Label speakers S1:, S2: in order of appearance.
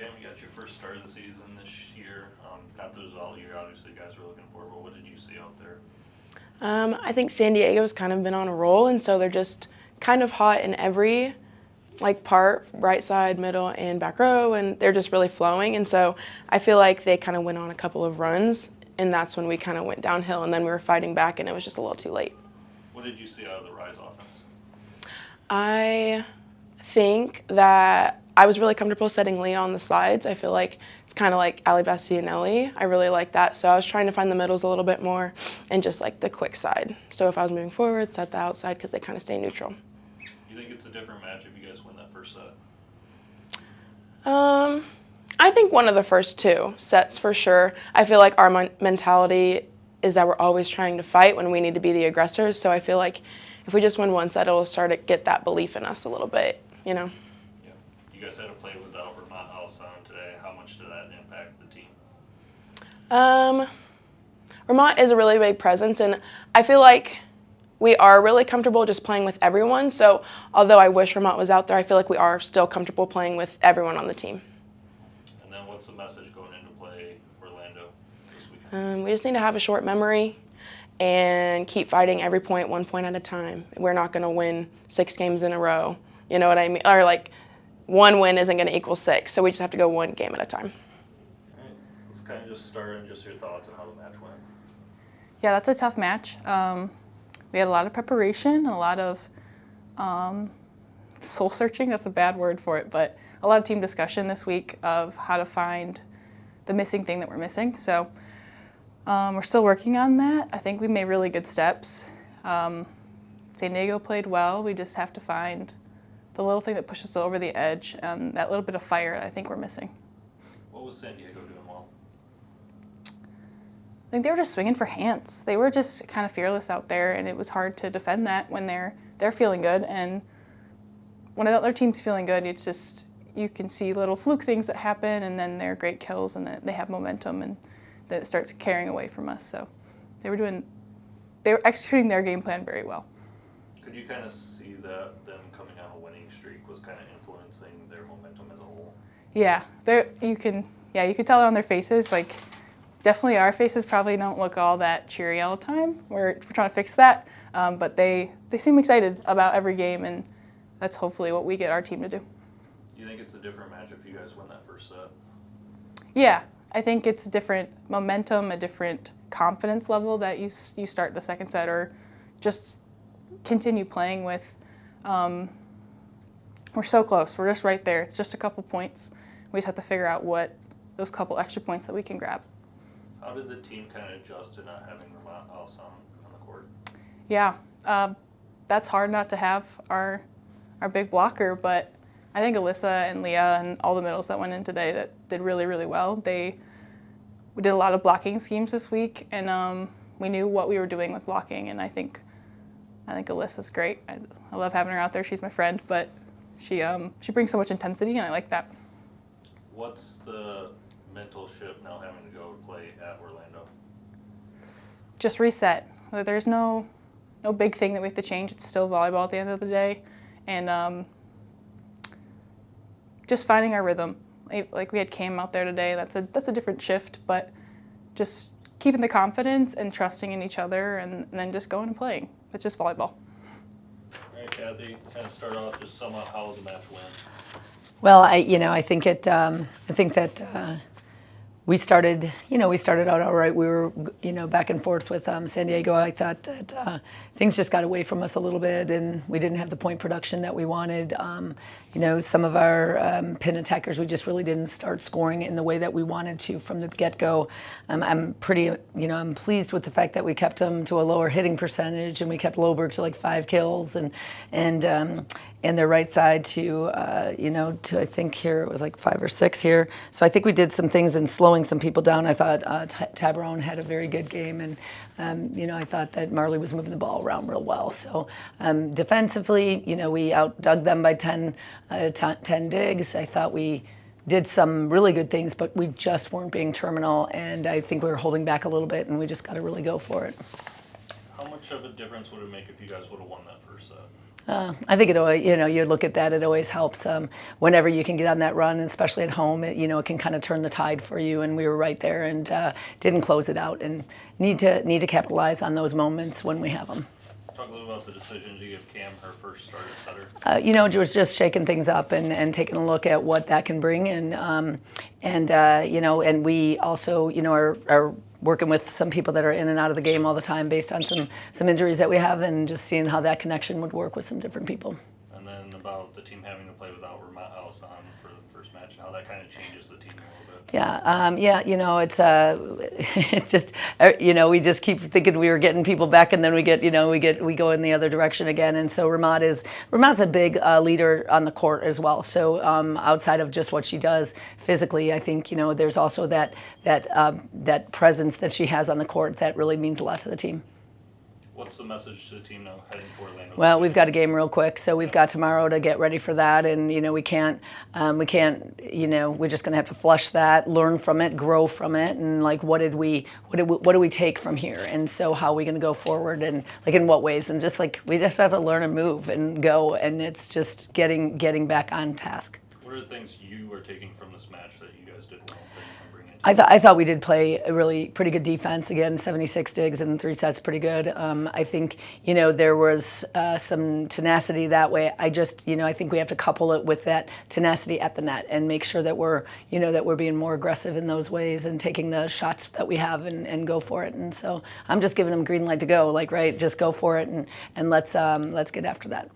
S1: Okay, we got your first start of the season this year. Not the result you obviously guys were looking for, but what did you see out there?
S2: I think San Diego's kind of been on a roll, and so they're just kind of hot in every part, right side, middle, and back row, and they're just really flowing. And so I feel like they kind of went on a couple of runs, and that's when we kind of went downhill, and then we were fighting back, and it was just a little too late.
S1: What did you see out of the Rise offense?
S2: I think that I was really comfortable setting Leah on the slides. I feel like it's kind of like Ali Bastianelli. I really like that. So I was trying to find the middles a little bit more and just like the quick side. So if I was moving forward, set the outside because they kind of stay neutral.
S1: You think it's a different match if you guys win that first set?
S2: I think one of the first two sets for sure. I feel like our mentality is that we're always trying to fight when we need to be the aggressors. So I feel like if we just win one set, it'll start to get that belief in us a little bit, you know?
S1: Yeah. You guys had to play without Vermont Alson today. How much did that impact the team?
S2: Vermont is a really big presence, and I feel like we are really comfortable just playing with everyone. So although I wish Vermont was out there, I feel like we are still comfortable playing with everyone on the team.
S1: And then what's the message going into play Orlando this weekend?
S2: We just need to have a short memory and keep fighting every point, 1 point at a time. We're not going to win 6 games in a row. You know what I mean? Or like one win isn't going to equal 6, so we just have to go 1 game at a time.
S1: All right. Let's kind of just start and just your thoughts on how the match went.
S3: Yeah, that's a tough match. We had a lot of preparation and a lot of soul searching. That's a bad word for it, but a lot of team discussion this week of how to find the missing thing that we're missing. So we're still working on that. I think we made really good steps. San Diego played well. We just have to find the little thing that pushes us over the edge and that little bit of fire that I think we're missing.
S1: What was San Diego doing well?
S3: I think they were just swinging for hands. They were just kind of fearless out there, and it was hard to defend that when they're feeling good. And when another team's feeling good, it's just you can see little fluke things that happen, and then they're great kills, and they have momentum, and then it starts carrying away from us. So they were executing their game plan very well.
S1: Could you kind of see that them coming on a winning streak was kind of influencing their momentum as a whole?
S3: Yeah, you can tell it on their faces. Like, definitely our faces probably don't look all that cheery all the time. We're trying to fix that, but they seem excited about every game, and that's hopefully what we get our team to do.
S1: Do you think it's a different match if you guys win that first set?
S3: Yeah, I think it's a different momentum, a different confidence level that you start the second set or just continue playing with. We're so close. We're just right there. It's just a couple points. We just have to figure out what those couple extra points that we can grab.
S1: How did the team kind of adjust to not having Vermont Alson on the court?
S3: Yeah, that's hard not to have our big blocker, but I think Alyssa and Leah and all the middles that went in today that did really, really well. We did a lot of blocking schemes this week, and we knew what we were doing with blocking, and I think Alyssa's great. I love having her out there. She's my friend, but she brings so much intensity, and I like that.
S1: What's the mental shift now having to go play at Orlando?
S3: Just reset. There's no big thing that we have to change. It's still volleyball at the end of the day, and just finding our rhythm. Like we had Cam out there today. That's a different shift, but just keeping the confidence and trusting in each other, and then just going and playing. It's just volleyball.
S1: All right, Kathy, kind of start off, just sum up how the match went.
S4: Well, I think that we started out all right. We were, back and forth with San Diego. I thought that things just got away from us a little bit, and we didn't have the point production that we wanted. Some of our pin attackers, we just really didn't start scoring in the way that we wanted to from the get-go. I'm pleased with the fact that we kept them to a lower hitting percentage, and we kept Loberg to like 5 kills, and their right side to I think here it was like 5 or 6 here. So I think we did some things in slowing some people down. I thought Tabarone had a very good game, and I thought that Marley was moving the ball around real well. So defensively, we outdug them by 10 digs. I thought we did some really good things, but we just weren't being terminal, and I think we were holding back a little bit, and we just got to really go for it.
S1: How much of a difference would it make if you guys would have won that first set?
S4: I think it always, you look at that, it always helps whenever you can get on that run, especially at home. It can kind of turn the tide for you, and we were right there and didn't close it out, and need to capitalize on those moments when we have them.
S1: Talk a little about the decision to give Cam her first start at setter.
S4: Was just shaking things up and taking a look at what that can bring, and we also, are working with some people that are in and out of the game all the time based on some injuries that we have, and just seeing how that connection would work with some different people.
S1: And then about the team having to play without Allison for the first match, and how that kind of changes the team a little bit. It's just we just keep thinking we were getting people back, and then we go in the other direction again. And so Ramat's a big leader on the court as well. So outside of just what she does physically, I think there's also that presence that she has on the court that really means a lot to the team. What's the message to the team now heading for Orlando?
S4: Well, we've got a game real quick, so we've got tomorrow to get ready for that, and we can't, we're just going to have to flush that, learn from it, grow from it, and what do we take from here, and so how are we going to go forward, and in what ways, and we just have to learn and move and go, and it's just getting back on task.
S1: What are the things you are taking from this match that you guys did well that you can bring in?
S4: I thought we did play a really pretty good defense. Again, 76 digs in 3 sets, pretty good. I think, there was some tenacity that way. I think we have to couple it with that tenacity at the net and make sure that we're being more aggressive in those ways and taking the shots that we have and go for it. And so I'm just giving them green light to go, just go for it and let's get after that.